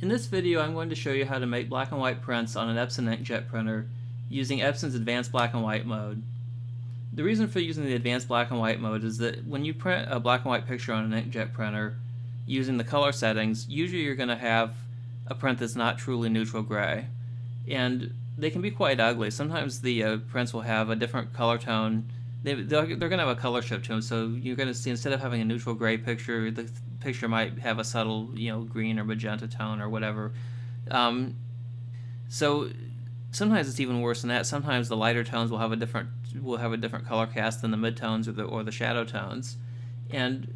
In this video, I'm going to show you how to make black and white prints on an Epson inkjet printer using Epson's advanced black and white mode. The reason for using the advanced black and white mode is that when you print a black and white picture on an inkjet printer using the color settings, usually you're going to have a print that's not truly neutral gray. And they can be quite ugly. Sometimes the prints will have a different color tone. They're going to have a color shift to them, so you're going to see instead of having a neutral gray picture, the picture might have a subtle, green or magenta tone or whatever. So sometimes it's even worse than that. Sometimes the lighter tones will have a different color cast than the midtones or the shadow tones. And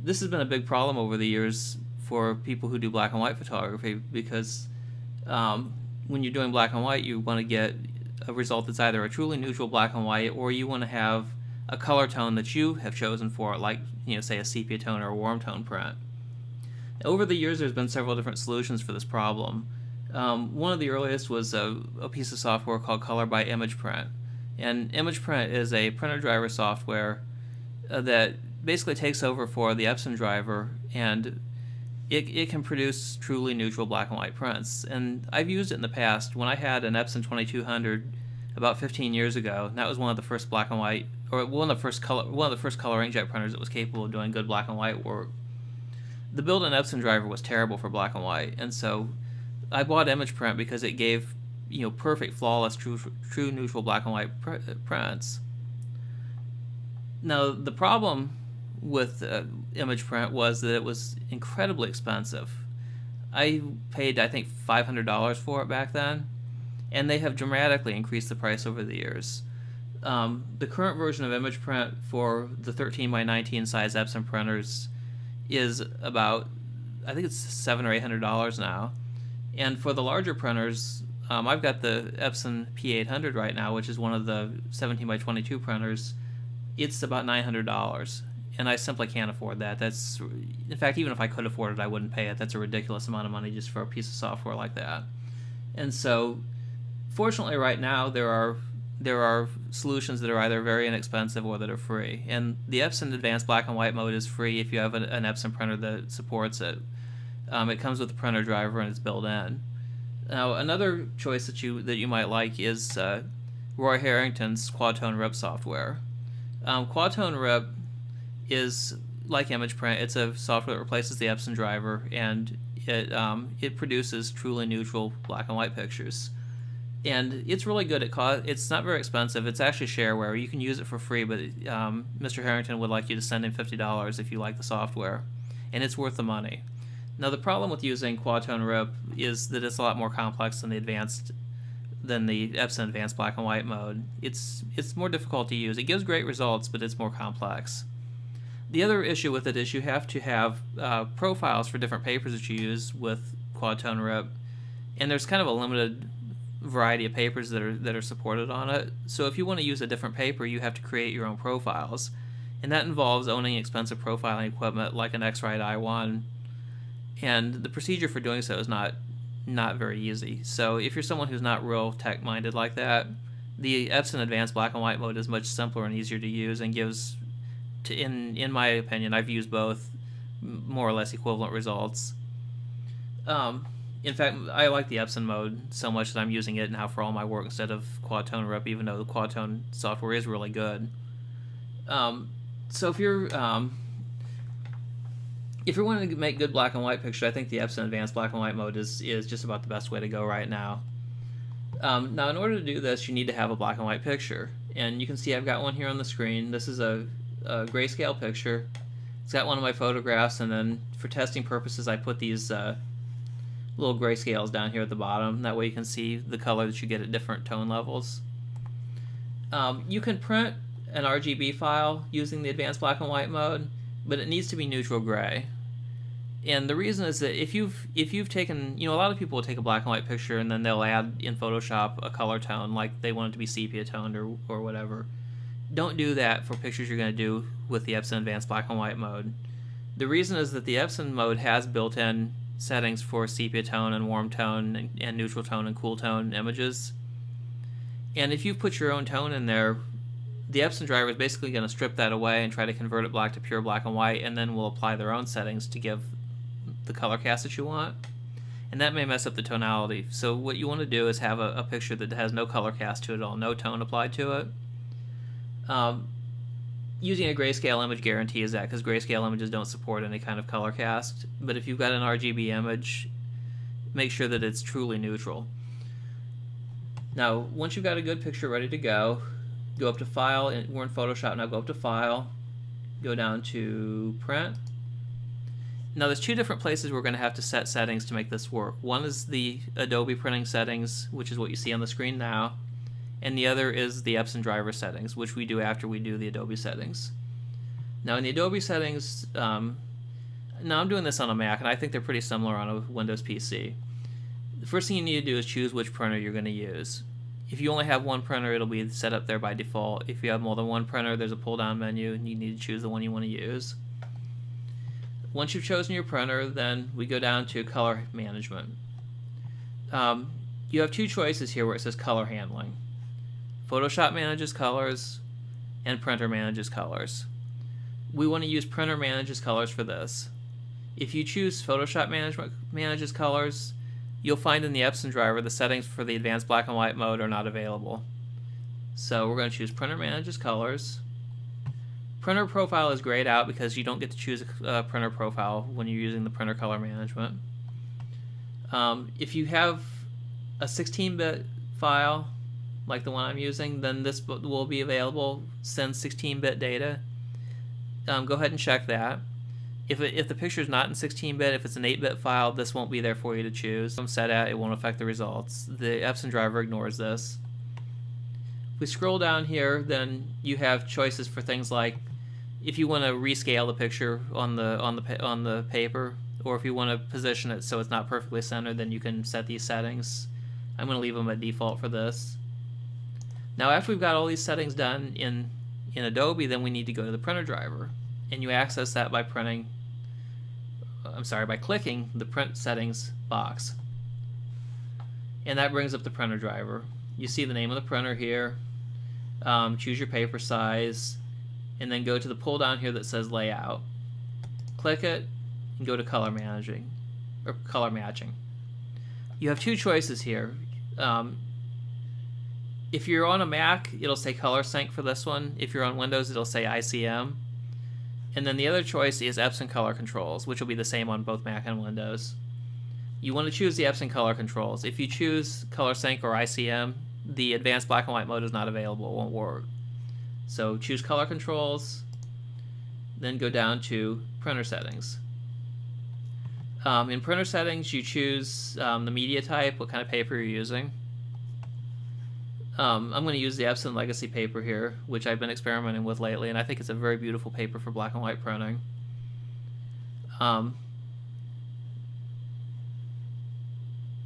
this has been a big problem over the years for people who do black and white photography because when you're doing black and white, you want to get a result that's either a truly neutral black and white, or you want to have a color tone that you have chosen for it, like say a sepia tone or a Warmtone print. Over the years, there's been several different solutions for this problem. One of the earliest was a piece of software called Color by Image Print, and Image Print is a printer driver software that basically takes over for the Epson driver, and it can produce truly neutral black and white prints. And I've used it in the past. When I had an Epson 2200 about 15 years ago, and that was one of the first black and white, or one of the first color inkjet printers that was capable of doing good black and white work. The built-in Epson driver was terrible for black and white, and so I bought Image Print because it gave perfect, flawless, true neutral black and white prints. Now the problem with Image Print was that it was incredibly expensive. I paid, I think, $500 for it back then, and they have dramatically increased the price over the years. The current version of Image Print for the 13 by 19 size Epson printers is about, I think it's $700 or $800 now. And for the larger printers, I've got the Epson P800 right now, which is one of the 17 by 22 printers. It's about $900. And I simply can't afford that. In fact, even if I could afford it, I wouldn't pay it. That's a ridiculous amount of money just for a piece of software like that. And so, fortunately, right now there are solutions that are either very inexpensive or that are free. And the Epson Advanced Black and White mode is free if you have an Epson printer that supports it. It comes with the printer driver and it's built in. Now, another choice that you might like is Roy Harrington's Cooltone Rip software. Cooltone Rip is like Image Print. It's a software that replaces the Epson driver, and it produces truly neutral black and white pictures. And it's really good. It's not very expensive. It's actually shareware. You can use it for free, but Mr. Harrington would like you to send him $50 if you like the software, and it's worth the money. Now the problem with using Cooltone Rip is that it's a lot more complex than the Epson Advanced Black and White mode. It's more difficult to use. It gives great results, but it's more complex. The other issue with it is you have to have profiles for different papers that you use with Cooltone Rip, and there's kind of a limited variety of papers that are supported on it. So if you want to use a different paper, you have to create your own profiles, and that involves owning expensive profiling equipment like an X-Rite i1, and the procedure for doing so is not very easy. So if you're someone who's not real tech-minded like that, the Epson Advanced Black and White mode is much simpler and easier to use and gives, in my opinion, I've used both, more or less equivalent results. In fact, I like the Epson mode so much that I'm using it now for all my work instead of Cooltone Rip, even though the Cooltone software is really good. So if you're wanting to make good black and white picture, I think the Epson Advanced Black and White mode is just about the best way to go right now. Now, in order to do this, you need to have a black and white picture, and you can see I've got one here on the screen. This is a grayscale picture. It's got one of my photographs, and then for testing purposes, I put these little grayscales down here at the bottom. That way you can see the color that you get at different tone levels. You can print an RGB file using the Advanced Black and White mode, but it needs to be neutral gray. And the reason is that if you've taken, a lot of people will take a black and white picture and then they'll add in Photoshop a color tone, like they want it to be sepia toned or whatever. Don't do that for pictures you're going to do with the Epson Advanced Black and White mode. The reason is that the Epson mode has built-in settings for sepia tone and Warmtone and neutral tone and Cooltone images. And if you put your own tone in there, the Epson driver is basically going to strip that away and try to convert it back to pure black and white, and then will apply their own settings to give the color cast that you want. and that may mess up the tonality. So what you want to do is have a picture that has no color cast to it at all, no tone applied to it. Using a grayscale image guarantees that, because grayscale images don't support any kind of color cast. But if you've got an RGB image, make sure that it's truly neutral. Now, once you've got a good picture ready to go up to File, and we're in Photoshop now, go up to File, go down to Print. Now there's two different places we're going to have to set settings to make this work. One is the Adobe printing settings, which is what you see on the screen now, and the other is the Epson driver settings, which we do after we do the Adobe settings. Now in the Adobe settings, now I'm doing this on a Mac, and I think they're pretty similar on a Windows PC. The first thing you need to do is choose which printer you're going to use. If you only have one printer, it'll be set up there by default. If you have more than one printer, there's a pull-down menu, and you need to choose the one you want to use. Once you've chosen your printer, then we go down to color management. You have two choices here where it says color handling. Photoshop manages colors, and printer manages colors. We want to use printer manages colors for this. If you choose Photoshop manages colors, you'll find in the Epson driver the settings for the advanced black and white mode are not available. So we're going to choose printer manages colors. Printer profile is grayed out because you don't get to choose a printer profile when you're using the printer color management. If you have a 16-bit file like the one I'm using, then this will be available, send 16-bit data. Go ahead and check that. If the picture is not in 16-bit, if it's an 8-bit file, this won't be there for you to choose. I'm set at, it won't affect the results. The Epson driver ignores this. If we scroll down here, then you have choices for things like if you want to rescale the picture on the paper, or if you want to position it so it's not perfectly centered, then you can set these settings. I'm going to leave them at default for this. Now after we've got all these settings done in Adobe, then we need to go to the printer driver, and you access that by clicking the print settings box, and that brings up the printer driver. You see the name of the printer here. Choose your paper size, and then go to the pull down here that says layout. Click it and go to color matching. You have two choices here. If you're on a Mac, it'll say color sync for this one. If you're on Windows, it'll say ICM. And then the other choice is Epson color controls, which will be the same on both Mac and Windows. You want to choose the Epson color controls. If you choose color sync or ICM, the advanced black and white mode is not available, it won't work. So choose color controls, then go down to printer settings. In printer settings, you choose the media type, what kind of paper you're using. I'm going to use the Epson Legacy paper here, which I've been experimenting with lately, and I think it's a very beautiful paper for black and white printing.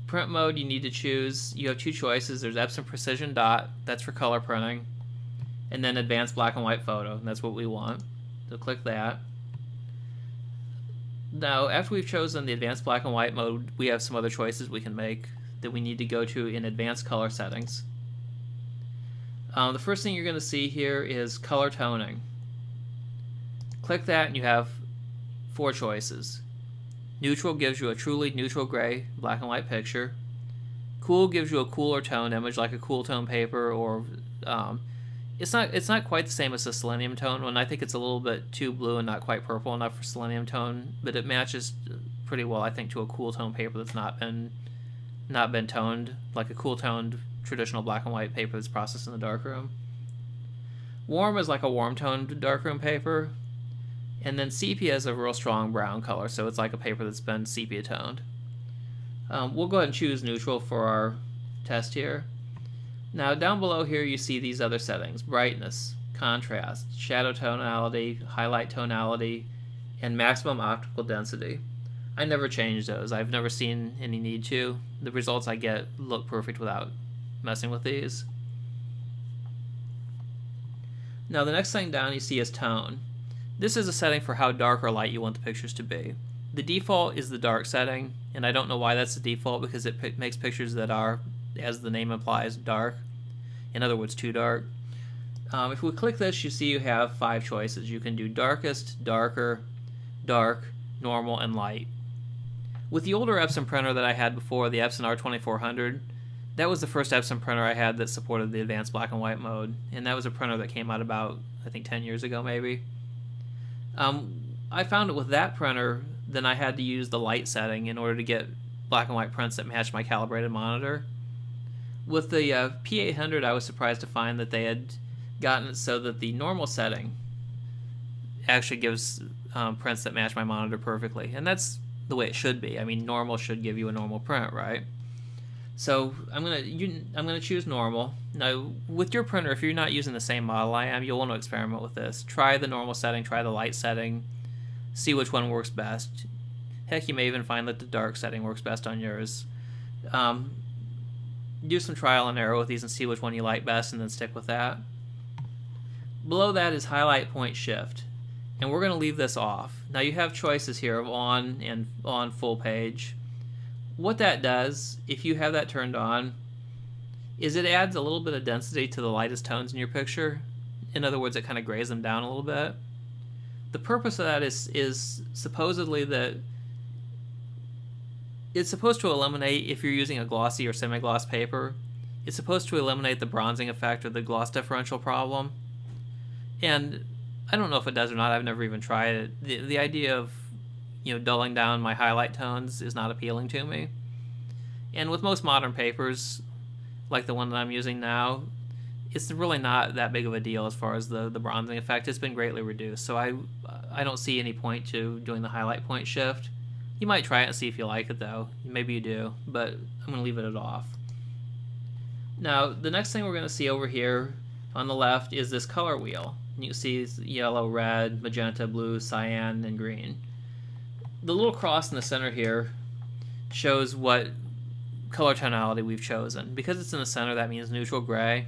Print mode you need to choose. You have two choices. There's Epson Precision Dot, that's for color printing, and then Advanced Black and White Photo, and that's what we want. So click that. Now, after we've chosen the Advanced Black and White mode, we have some other choices we can make that we need to go to in Advanced Color Settings. The first thing you're going to see here is color toning. Click that and you have four choices. Neutral gives you a truly neutral gray black and white picture. Cool gives you a cooler tone image like a Cooltone paper, or it's not quite the same as the Selenium tone one. I think it's a little bit too blue and not quite purple enough for Selenium tone, but it matches pretty well, I think, to a Cooltone paper that's not been toned, like a Cooltoned traditional black and white paper that's processed in the darkroom. Warm is like a warm-toned darkroom paper, and then sepia is a real strong brown color, so it's like a paper that's been sepia toned. We'll go ahead and choose neutral for our test here. Now down below here you see these other settings: brightness, contrast, shadow tonality, highlight tonality, and maximum optical density. I never change those. I've never seen any need to. The results I get look perfect without messing with these. Now the next thing down you see is tone. This is a setting for how dark or light you want the pictures to be. The default is the dark setting, and I don't know why that's the default, because it makes pictures that are, as the name implies, dark. In other words, too dark. If we click this, you see you have 5 choices. You can do darkest, darker, dark, normal, and light. With the older Epson printer that I had before, the Epson R2400, that was the first Epson printer I had that supported the advanced black and white mode, and that was a printer that came out about, I think, 10 years ago maybe. I found it with that printer, then I had to use the light setting in order to get black and white prints that matched my calibrated monitor. With the P800, I was surprised to find that they had gotten it so that the normal setting actually gives prints that match my monitor perfectly, and that's the way it should be. I mean, normal should give you a normal print, right? So I'm gonna choose normal. Now, with your printer, if you're not using the same model I am, you'll want to experiment with this. Try the normal setting, try the light setting, see which one works best. Heck, you may even find that the dark setting works best on yours. Do some trial and error with these and see which one you like best, and then stick with that. Below that is highlight point shift, and we're going to leave this off. Now you have choices here of on and on full page. What that does, if you have that turned on, is it adds a little bit of density to the lightest tones in your picture. In other words, it kind of grays them down a little bit. The purpose of that is supposedly that it's supposed to eliminate, if you're using a glossy or semi-gloss paper, it's supposed to eliminate the bronzing effect or the gloss differential problem. And I don't know if it does or not. I've never even tried it. The idea of, dulling down my highlight tones is not appealing to me. And with most modern papers, like the one that I'm using now, it's really not that big of a deal as far as the bronzing effect. It's been greatly reduced, so I don't see any point to doing the highlight point shift. You might try it and see if you like it, though. Maybe you do, but I'm going to leave it off. Now, the next thing we're going to see over here on the left is this color wheel. You can see yellow, red, magenta, blue, cyan, and green. The little cross in the center here shows what color tonality we've chosen. Because it's in the center, that means neutral gray.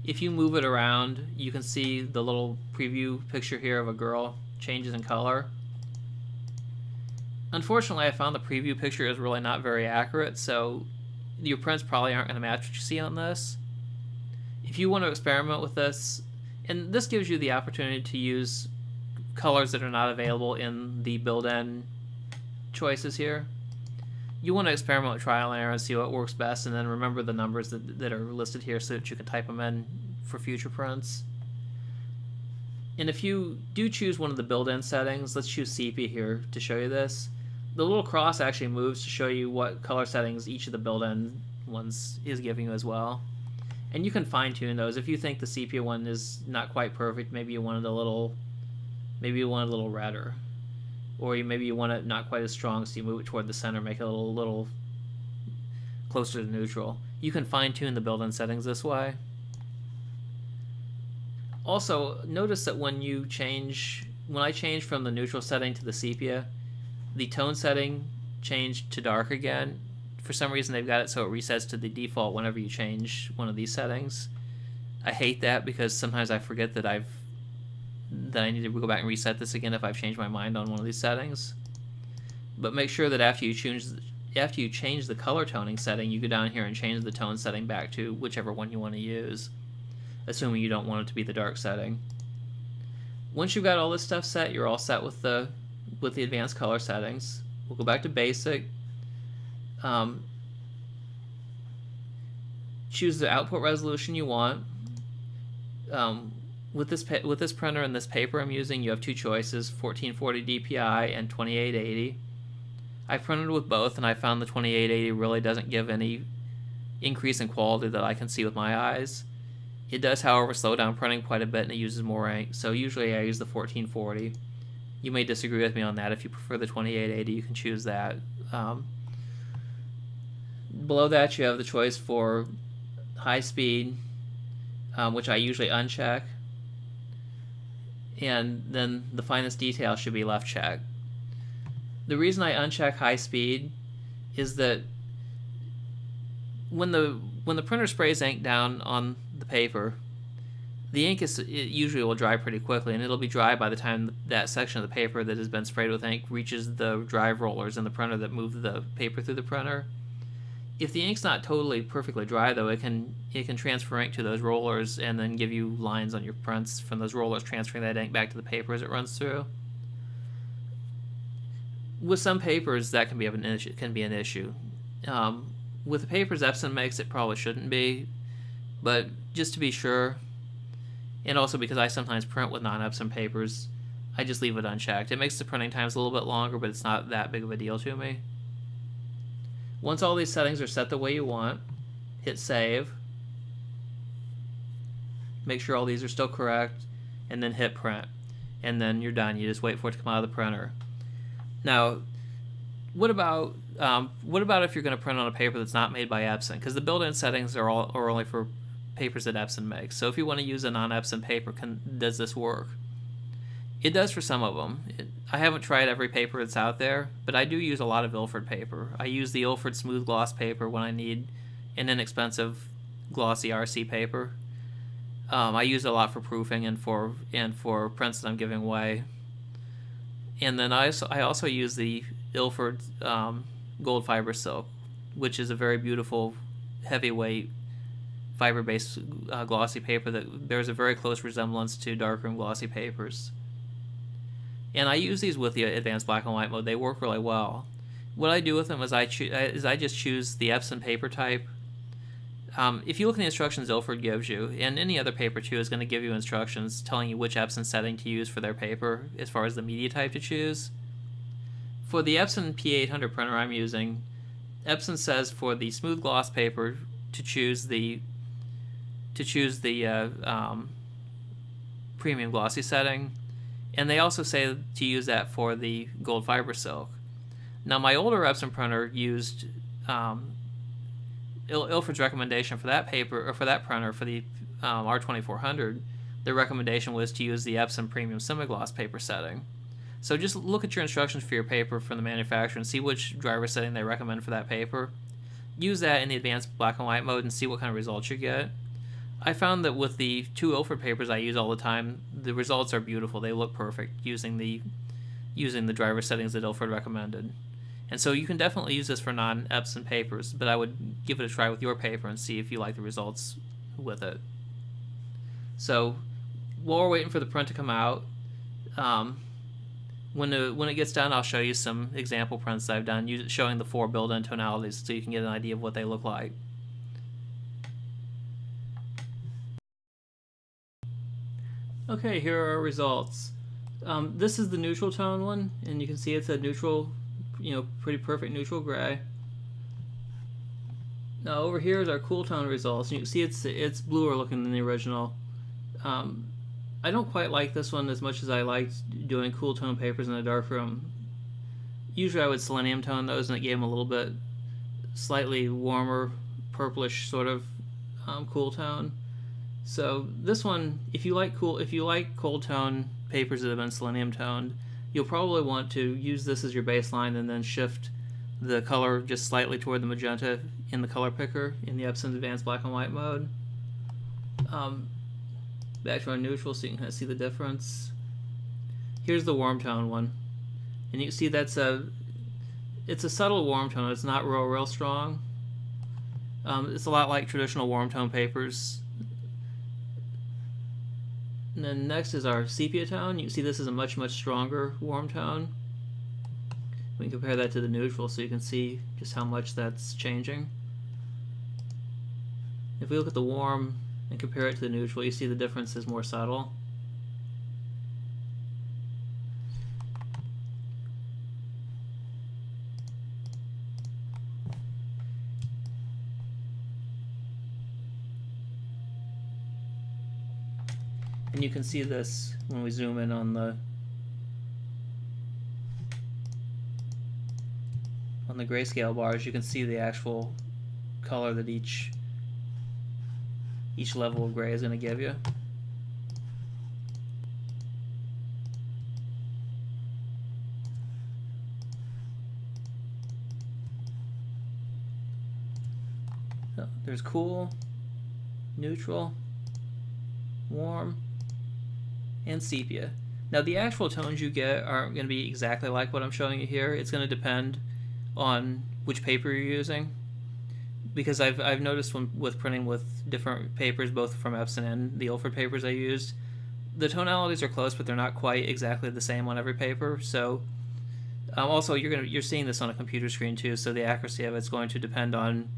If you move it around, you can see the little preview picture here of a girl changes in color. Unfortunately, I found the preview picture is really not very accurate, so your prints probably aren't going to match what you see on this. If you want to experiment with this, and this gives you the opportunity to use colors that are not available in the built-in choices here. You want to experiment with trial and error and see what works best, and then remember the numbers that are listed here so that you can type them in for future prints. And if you do choose one of the built-in settings, let's choose Sepia here to show you this. The little cross actually moves to show you what color settings each of the built-in ones is giving you as well. And you can fine-tune those. If you think the Sepia one is not quite perfect, maybe you want it a little redder. Or maybe you want it not quite as strong, so you move it toward the center, make it a little closer to neutral. You can fine-tune the built-in settings this way. Also, notice that when I change from the neutral setting to the sepia, the tone setting changed to dark again. For some reason, they've got it so it resets to the default whenever you change one of these settings. I hate that because sometimes I forget that I need to go back and reset this again if I've changed my mind on one of these settings. But make sure that after you change the color toning setting, you go down here and change the tone setting back to whichever one you want to use, assuming you don't want it to be the dark setting. Once you've got all this stuff set, you're all set with the advanced color settings. We'll go back to basic. Choose the output resolution you want. With this printer and this paper I'm using, you have two choices: 1440 DPI and 2880. I printed with both, and I found the 2880 really doesn't give any increase in quality that I can see with my eyes. It does, however, slow down printing quite a bit, and it uses more ink, so usually I use the 1440. You may disagree with me on that. If you prefer the 2880, you can choose that. Below that, you have the choice for high speed, which I usually uncheck, and then the finest detail should be left checked. The reason I uncheck high speed is that when the printer sprays ink down on the paper, the ink usually will dry pretty quickly, and it'll be dry by the time that section of the paper that has been sprayed with ink reaches the drive rollers in the printer that move the paper through the printer. If the ink's not totally perfectly dry, though, it can transfer ink to those rollers and then give you lines on your prints from those rollers transferring that ink back to the paper as it runs through. with some papers that can be an issue. With the papers Epson makes, it probably shouldn't be, but just to be sure, and also because I sometimes print with non-Epson papers, I just leave it unchecked. It makes the printing times a little bit longer, but it's not that big of a deal to me. Once all these settings are set the way you want, hit save. Make sure all these are still correct, and then hit print. And then you're done. You just wait for it to come out of the printer. Now, what about if you're going to print on a paper that's not made by Epson? Because the built-in settings are only for papers that Epson makes. So if you want to use a non-Epson paper, does this work? It does for some of them. I haven't tried every paper that's out there, but I do use a lot of Ilford paper. I use the Ilford smooth gloss paper when I need an inexpensive glossy RC paper. I use it a lot for proofing and for prints that I'm giving away. And then I also use the Ilford gold fiber silk, which is a very beautiful heavyweight fiber-based glossy paper that bears a very close resemblance to darkroom glossy papers. And I use these with the advanced black and white mode. They work really well. What I do with them is I just choose the Epson paper type. If you look at the instructions Ilford gives you, and any other paper too is going to give you instructions telling you which Epson setting to use for their paper as far as the media type to choose. For the Epson P800 printer I'm using, Epson says for the smooth gloss paper to choose the premium glossy setting, and they also say to use that for the gold fiber silk. Now my older Epson printer used Ilford's recommendation for that paper, or for that printer, for the R2400. Their recommendation was to use the Epson Premium Semi-Gloss paper setting. So just look at your instructions for your paper from the manufacturer and see which driver setting they recommend for that paper. Use that in the advanced black and white mode and see what kind of results you get. I found that with the two Ilford papers I use all the time, the results are beautiful. They look perfect using the driver settings that Ilford recommended. And so you can definitely use this for non-Epson papers, but I would give it a try with your paper and see if you like the results with it. So while we're waiting for the print to come out, when it gets done, I'll show you some example prints that I've done showing the 4 built-in tonalities so you can get an idea of what they look like. Okay, here are our results. This is the neutral tone one, and you can see it's a neutral, pretty perfect neutral gray. Now over here is our Cooltone results, and you can see it's bluer looking than the original. I don't quite like this one as much as I liked doing Cooltone papers in a darkroom. Usually I would selenium tone those, and it gave them a little bit slightly warmer, purplish sort of Cooltone. So this one, if you like Cooltone papers that have been selenium toned, you'll probably want to use this as your baseline and then shift the color just slightly toward the magenta in the color picker in the Epson Advanced Black and White mode. Back to our neutral so you can kind of see the difference. Here's the Warmtone one, and you can see it's a subtle Warmtone. It's not real strong. It's a lot like traditional Warmtone papers. And then next is our Sepia Tone. You can see this is a much stronger Warmtone. We can compare that to the neutral so you can see just how much that's changing. If we look at the warm and compare it to the neutral, you see the difference is more subtle. And you can see this when we zoom in on the grayscale bars. You can see the actual color that each level of gray is going to give you. So there's cool, neutral, warm, and sepia. Now the actual tones you get aren't going to be exactly like what I'm showing you here. It's going to depend on which paper you're using, because I've noticed with printing with different papers, both from Epson and the Ilford papers I used, the tonalities are close, but they're not quite exactly the same on every paper. So Also, you're seeing this on a computer screen too, so the accuracy of it's going to depend on,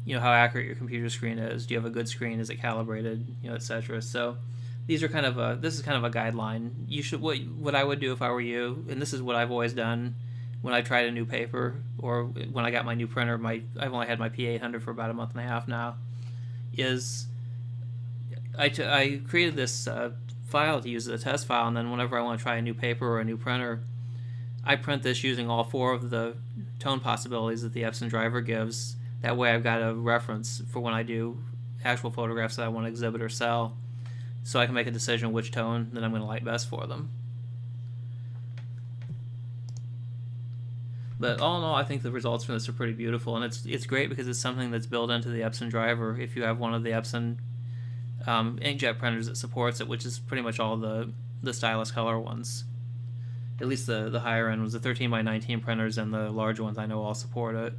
how accurate your computer screen is. Do you have a good screen? Is it calibrated? Etc. So these are this is kind of a guideline. You should what I would do if I were you, and this is what I've always done when I tried a new paper or when I got my new printer. I've only had my P800 for about a month and a half now. Is I created this file to use as a test file, and then whenever I want to try a new paper or a new printer, I print this using all 4 of the tone possibilities that the Epson driver gives. That way I've got a reference for when I do actual photographs that I want to exhibit or sell, so I can make a decision which tone that I'm going to like best for them. But all in all, I think the results from this are pretty beautiful, and it's great because it's something that's built into the Epson driver. If you have one of the Epson inkjet printers that supports it, which is pretty much all the stylus color ones. At least the higher end ones, the 13x19 printers and the larger ones I know all support it.